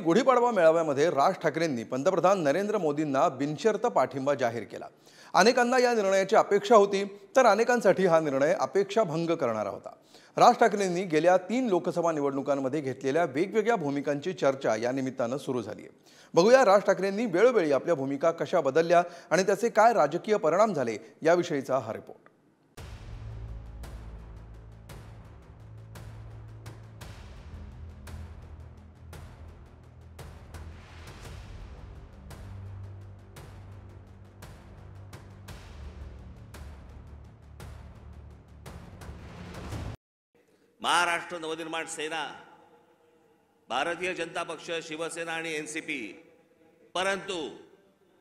गुढीपाडवा मेळाव्यामध्ये राज ठाकरेंनी पंतप्रधान नरेंद्र मोदींना बिनशर्त पाठिंबा जाहीर केला। अनेकांना या निर्णयाची अपेक्षा होती, तर अनेकांसाठी हा निर्णय अपेक्षाभंग करणारा होता। राज ठाकरेंनी गेल्या 3 लोकसभा निवडणुकांमध्ये घेतलेल्या वेगवेगळ्या भूमिकांची चर्चा या निमित्तानं सुरू झाली आहे। बघूया राज ठाकरेंनी वेळोवेळी आपल्या भूमिका कशा बदलल्या आणि त्याचे काय राजकीय परिणाम झाले याविषयीचा हा रिपोर्ट। महाराष्ट्र नवनिर्माण सेना, भारतीय जनता पक्ष, शिवसेना आणि एनसीपी, परंतु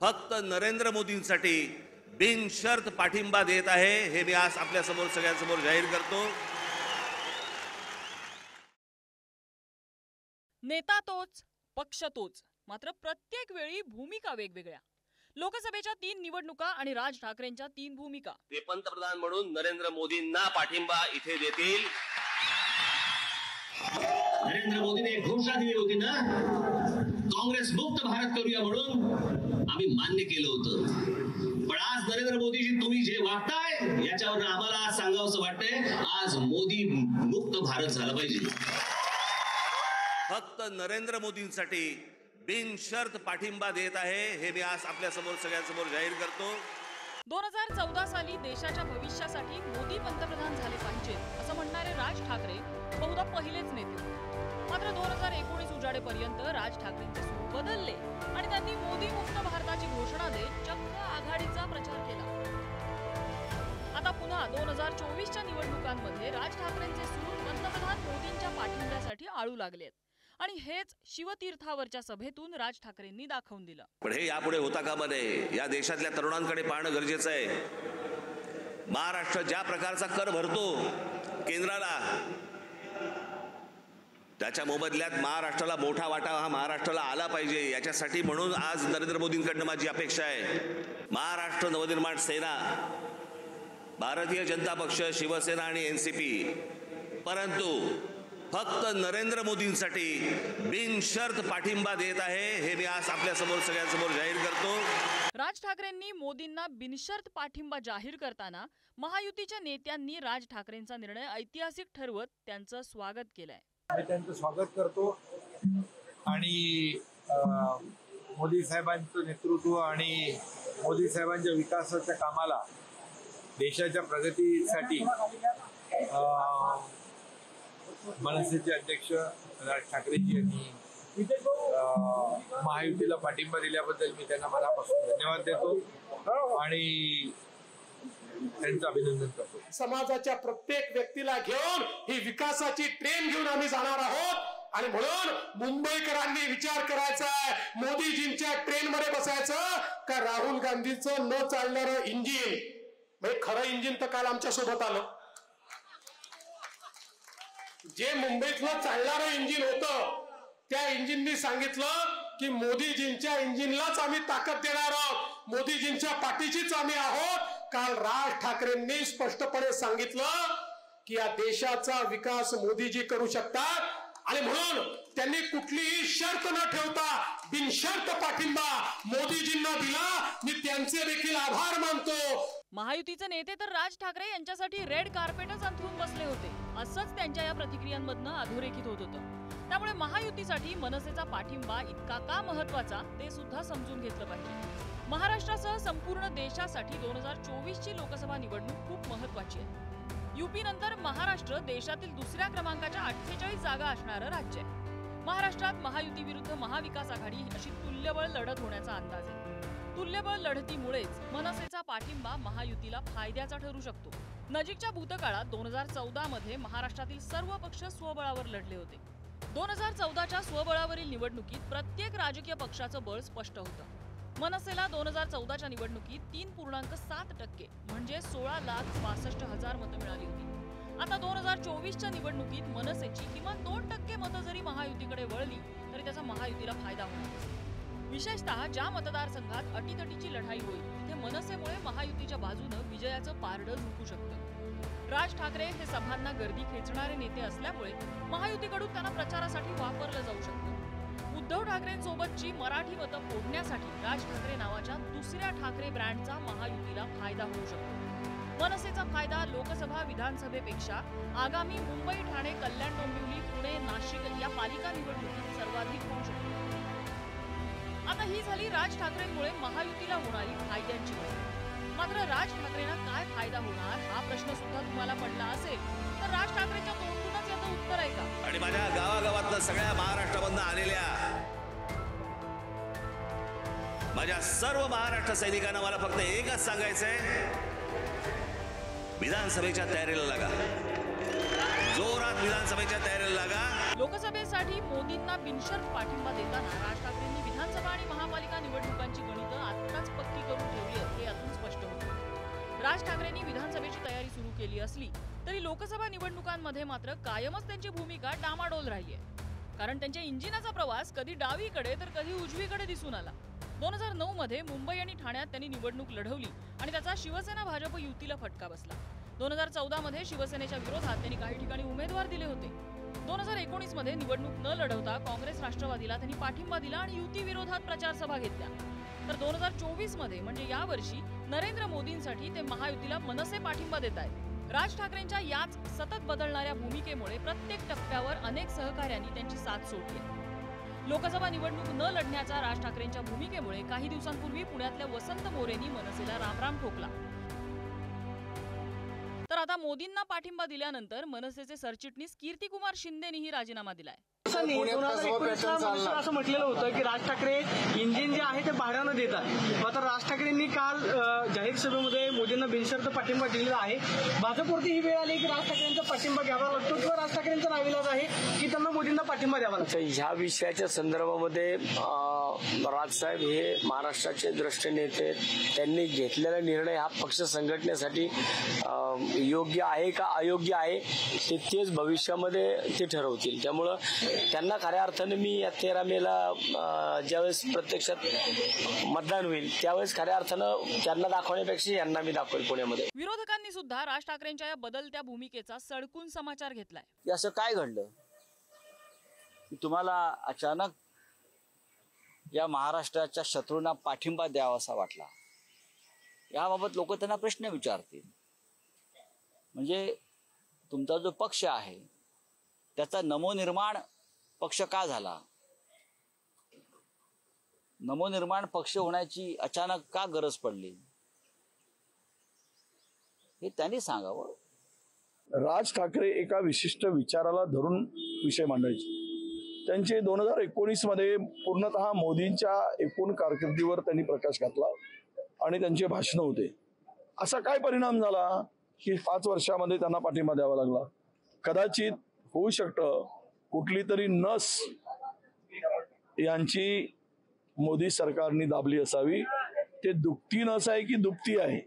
फक्त नरेंद्र मोदींसाठी बिनशर्त पाठिंबा देत आहे, हे मी आज आपल्या समोर सगळ्यांसमोर जाहीर करतो। नेता तोच, पक्ष तोच, मात्र प्रत्येक वेळी भूमिका वेगवेगळ्या। लोकसभेच्या 3 निवडणुका आणि राज ठाकरेंच्या 3 भूमिका। ते पंतप्रधान म्हणून नरेंद्र मोदींना पाठिंबा इथे देतील। नरेंद्र मोदीने एक घोषणा दिली होती ना, काँग्रेस मुक्त भारत करूया म्हणून आम्ही मान्य केलं होतं। पण आज नरेंद्र मोदीजी तुम्ही जे वागताय याच्यावर आम्हाला आज सांगावंसं वाटतंय, आज मोदी मुक्त भारत झाला पाहिजे। फक्त नरेंद्र मोदींसाठी बिनशर्त पाठिंबा देत आहे, हे मी आज आपल्या समोर सगळ्यांसमोर जाहीर करतो। 2014 साली देशाच्या भविष्यासाठी मोदी पंतप्रधान झाले पाहिजेत असं म्हणणारे राज ठाकरे बहुधा पहिलेच नेते। मात्र 2019 उजाडेपर्यंत राज ठाकरेंचे सूर बदलले आणि त्यांनी मोदी मुक्त भारताची घोषणा देत चक्क आघाडीचा प्रचार केला। आता पुन्हा 2024च्या निवडणुकांमध्ये राज ठाकरेंचे सूर पंतप्रधान मोदींच्या पाठिंब्यासाठी आळू लागलेत आणि हेच शिवतीर्थावरच्या सभेतून राज ठाकरेंनी दाखवून दिलं। पण हे यापुढे होता कामा नये। या देशातल्या तरुणांकडे पाहणं गरजेचं आहे। महाराष्ट्र ज्या प्रकारचा कर भरतो केंद्राला, त्याच्या मोबदल्यात महाराष्ट्राला मोठा वाटा हा महाराष्ट्राला आला पाहिजे, याच्यासाठी म्हणून आज नरेंद्र मोदींकडनं माझी अपेक्षा आहे। महाराष्ट्र नवनिर्माण सेना, भारतीय जनता पक्ष, शिवसेना आणि एनसीपी, परंतु फक्त नरेंद्र मोदींसाठी बिनशर्त पाठिंबा देत आहे, हे मी आज आपल्या समोर सगळ्यांसमोर जाहीर करतो। राज ठाकरेंनी मोदींना बिनशर्त पाठिंबा जाहीर करताना महायुतीच्या नेत्यांनी राज ठाकरेंचा निर्णय ऐतिहासिक ठरवत त्यांचं स्वागत केलंय। मी त्यांचं स्वागत करतो आणि मोदी साहेबांचं नेतृत्व आणि मोदी साहेबांच्या विकासाच्या कामाला, देशाच्या प्रगतीसाठी मनसेचे अध्यक्ष राज ठाकरेजी यांनी महायुतीला पाठिंबा दिल्याबद्दल मी त्यांना मनापासून धन्यवाद देतो आणि त्यांचं अभिनंदन करतो। समाजाच्या प्रत्येक व्यक्तीला घेऊन ही विकासाची ट्रेन घेऊन आम्ही जाणार आहोत आणि म्हणून मुंबईकरांनी विचार करायचा आहे, मोदीजींच्या ट्रेन मध्ये बसायचं का राहुल गांधीचं न चालणारं इंजिन। म्हणजे खरं इंजिन तर काल आमच्या सोबत आलं, जे मुंबईतलं चालणारं इंजिन होतं त्या इंजिननी सांगितलं की मोदीजींच्या इंजिनलाच आम्ही ताकद देणार आहोत, मोदीजींच्या पाठीशीच आम्ही आहोत। काल राज ठाकरेंनी स्पष्टपणे सांगितलं की या देशाचा विकास मोदीजी करू शकतात आणि म्हणून त्यांनी कुठलीही शर्त न ठेवता बिनशर्त पाठिंबा मोदीजींना दिला। मी त्यांचे देखील आभार मानतो। महायुतीचे नेते तर राज ठाकरे यांच्यासाठी रेड कार्पेटच अंथरून बसले होते, असंच त्यांच्या या प्रतिक्रियांमधनं अधोरेखित होत होतं। त्यामुळे महायुतीसाठी मनसेचा पाठिंबा इतका का महत्वाचा ते सुद्धा समजून घेतलं पाहिजे। महाराष्ट्रासह संपूर्ण देशासाठी 2024ची लोकसभा निवडणूक खूप महत्वाची आहे। यूपी नंतर महाराष्ट्र देशातील दुसऱ्या क्रमांकाच्या 48 जागा असणारं राज्य आहे। महाराष्ट्रात महायुती विरुद्ध महाविकास आघाडी अशी तुल्यबळ लढत होण्याचा अंदाज आहे। तुल्यबळ लढतीमुळेच मनसेचा पाठिंबा महायुतीला फायद्याचा ठरू शकतो। नजीकच्या भूतकाळात 2014 मध्ये महाराष्ट्रातील सर्व पक्ष स्वबळावर लढले होते। 2014च्या स्वबळावरील निवडणुकीत प्रत्येक राजकीय पक्षाचं बळ स्पष्ट होतं। मनसेला 2014च्या निवडणुकीत 3.7% म्हणजे 16,62,000 मतं मिळाली होती। आता 2024च्या निवडणुकीत मनसेची किमान 2% मतं जरी महायुतीकडे वळली तरी त्याचा महायुतीला फायदा होणार। विशेषतः ज्या मतदारसंघात अटीतटीची लढाई होईल तिथे मनसेमुळे महायुतीच्या बाजूने विजयाचं पारडं झुकू शकतं। राज ठाकरे हे सभांना गर्दी खेचणारे नेते असल्यामुळे महायुतीकडून त्यांना प्रचारासाठी वापरलं जाऊ शकतं। उद्धव ठाकरेंसोबतची मराठी मतं फोडण्यासाठी राज ठाकरे नावाच्या दुसऱ्या ठाकरे ब्रँडचा महायुतीला फायदा होऊ शकतो। मनसेचा फायदा लोकसभा विधानसभेपेक्षा आगामी मुंबई, ठाणे, कल्याण, डोंबिवली, पुणे, नाशिक या पालिका निवडणुकीत सर्वाधिक होऊ शकतो। आता ही झाली राज ठाकरेंमुळे महायुतीला होणारी फायद्यांची माहिती। मात्र राज ठाकरेंना काय फायदा होणार हा प्रश्न सुद्धा तुम्हाला पडला असेल तर राज ठाकरेंच्या तोंडूनच याचं उत्तर आहे का? आणि माझ्या गावागावातल्या सगळ्या महाराष्ट्रामधून आलेल्या माझ्या सर्व महाराष्ट्र सैनिकांना मला फक्त एकच सांगायचंय, विधानसभेच्या तयारीला लागा, जोरात विधानसभेच्या तयारीला लागा। लोकसभेसाठी मोदींना बिनशर्त पाठिंबा देताना राज ठाकरेंनी विधानसभा आणि महापालिका निवडणुकांची गणितं आत्ताच पक्की करून ठेवली आहेत हे यातून स्पष्ट होतं। राज ठाकरेंनी विधानसभेची तयारी सुरू केली असली तरी लोकसभा निवडणुकांमध्ये मात्र कायमच त्यांची भूमिका डामाडोल राहिली आहे। कारण त्यांच्या इंजिनाचा प्रवास कधी डावीकडे तर कधी उजवीकडे दिसून आला। 2009 मध्ये मुंबई आणि ठाण्यात त्यांनी निवडणूक लढवली आणि त्याचा शिवसेना भाजप युतीला फटका बसला। 2014 मध्ये शिवसेनेच्या विरोधात त्यांनी काही ठिकाणी उमेदवार दिले होते। 2019 मध्ये निवडणूक न लढवता काँग्रेस राष्ट्रवादीला त्यांनी पाठिंबा दिला आणि युती विरोधात प्रचार सभा घेतल्या। तर 2024 मध्ये म्हणजे यावर्षी नरेंद्र मोदींसाठी ते महायुतीला मनसे पाठिंबा देत आहेत। राज ठाकरेंच्या याच सतत बदलणाऱ्या भूमिकेमुळे प्रत्येक टप्प्यावर अनेक सहकार्यांनी त्यांची साथ सोडली आहे। लोकसभा निवडणूक न लढण्याच्या राज ठाकरेंच्या भूमिकेमुळे काही दिवसांपूर्वी पुण्यातल्या वसंत मोरेंनी मनसेला रामराम ठोकला। तर आता मोदींना पाठिंबा दिल्यानंतर मनसेचे सरचिटणीस कीर्तिकुमार शिंदेनीही राजीनामा दिलाय। 2019 असं म्हटलेलं होतं की राज ठाकरे इंजिन जे आहे ते भाड्यानं देतात, मात्र राज ठाकरेंनी काल जाहीर सभेमध्ये मोदींना बिनशर्त पाठिंबा दिलेला आहे। भाजपवरती ही वेळ आली की राज ठाकरेंचा पाठिंबा घ्यावा लागतो किंवा राज ठाकरेंचा नाविलाज आहे की त्यांना मोदींना पाठिंबा द्यावा लागतो। ह्या विषयाच्या संदर्भामध्ये राजसाहेब हे महाराष्ट्राचे द्रष्टे नेते, त्यांनी घेतलेला निर्णय हा पक्ष संघटनेसाठी योग्य आहे का अयोग्य आहे तेच भविष्यामध्ये ते ठरवतील। त्यामुळं त्यांना खऱ्या अर्थाने मी या 13 मेला ज्यावेळेस प्रत्यक्षात मतदान होईल त्यावेळेस खऱ्या अर्थानं त्यांना दाखवण्यापेक्षा यांना मी दाखवेल पुण्यामध्ये। विरोधकांनी सुद्धा राज ठाकरेंच्या या बदलत्या भूमिकेचा सडकून समाचार घेतलाय। असं काय घडलं की तुम्हाला अचानक या महाराष्ट्राच्या शत्रूंना पाठिंबा द्यावासा वाटला? याबाबत लोक त्यांना प्रश्न विचारतील। म्हणजे तुमचा जो पक्ष आहे त्याचा नवनिर्माण पक्ष का झाला? नवनिर्माण पक्ष होण्याची अचानक का गरज पडली हे त्यांनी सांगावं। राज ठाकरे एका विशिष्ट विचाराला धरून विषय मांडायचे। त्यांचे 2019 मध्ये पूर्णतः मोदींच्या एकूण कारकिर्दीवर त्यांनी प्रकाश घातला आणि त्यांचे भाषण होते। असा काय परिणाम झाला की 5 वर्षामध्ये त्यांना पाठिंबा द्यावा लागला? कदाचित होऊ शकतं कुठली तरी नस यांची मोदी सरकारने दाबली असावी। ते दुखती नस आहे की दुपती आहे,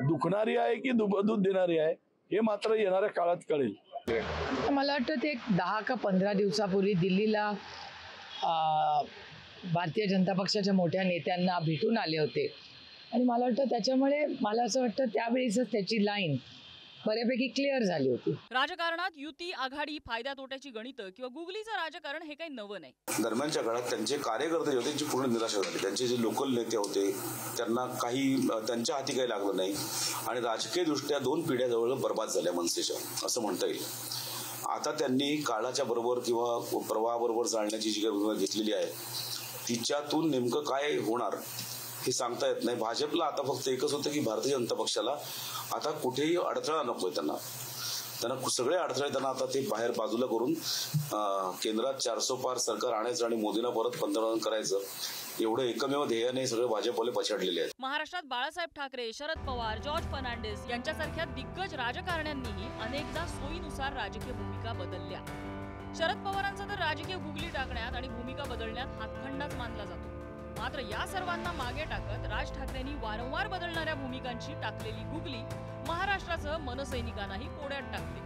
दुखणारी आहे की दूध देणारी आहे हे मात्र येणाऱ्या काळात कळेल। मला वाटतं ते 10 का 15 दिवसापूर्वी दिल्लीला भारतीय जनता पक्षाच्या मोठ्या नेत्यांना भेटून आले होते आणि मला वाटतं त्याच्यामुळे मला असं वाटतं त्यावेळीच त्याची लाईन बऱ्यापैकी क्लिअर झाली होती। राजकारणात युती आघाडी फायदा तोट्याची गणितं किंवा गुगलीचं राजकारण हे काही नवं नाही। दरम्यानच्या काळात त्यांचे कार्यकर्ते होते त्यांची पूर्ण निराशा झाली। त्यांचे जे लोकल नेते होते त्यांना काही त्यांच्या हाती काही लागलं नाही आणि राजकीय दृष्ट्या 2 पिढ्या जवळ बर्बाद झाल्या मनसेच्या असं म्हणता येईल। आता त्यांनी काळाच्या बरोबर किंवा प्रवाहाबरोबर चालण्याची जी काही घेतलेली आहे तिच्यातून नेमकं काय होणार हे सांगता येत नाही। भाजपला आता फक्त एकच होतं की भारतीय जनता पक्षाला आता कुठेही अडथळा नकोय। त्यांना सगळे अडथळे त्यांना आता ते बाहेर बाजूला करून केंद्रात 400 पार सरकार आणायचं आणि मोदींना परत पंतप्रधान करायचं एवढं एकमेव ध्येयाने सगळे भाजपवाले पछाडलेले आहेत। महाराष्ट्रात बाळासाहेब ठाकरे, शरद पवार, जॉर्ज फर्नांडिस यांच्यासारख्या दिग्गज राजकारण्यांनीही अनेकदा सोयीनुसार राजकीय भूमिका बदलल्या। शरद पवारांचा तर राजकीय गुगली टाकण्यात आणि भूमिका बदलण्यात हातखंडाच मानला जातो। मात्र या सर्वांना मागे टाकत राज ठाकरेंनी वारंवार बदलणाऱ्या भूमिकांची टाकलेली गुगली महाराष्ट्रासह मनसैनिकांनाही कोड्यात टाकली।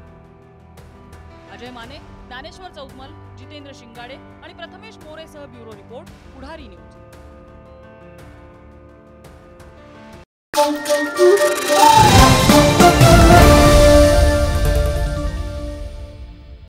अजय माने, ज्ञानेश्वर चौतमल, जितेंद्र शिंगाडे आणि प्रथमेश मोरेसह ब्युरो रिपोर्ट, पुढारी न्यूज।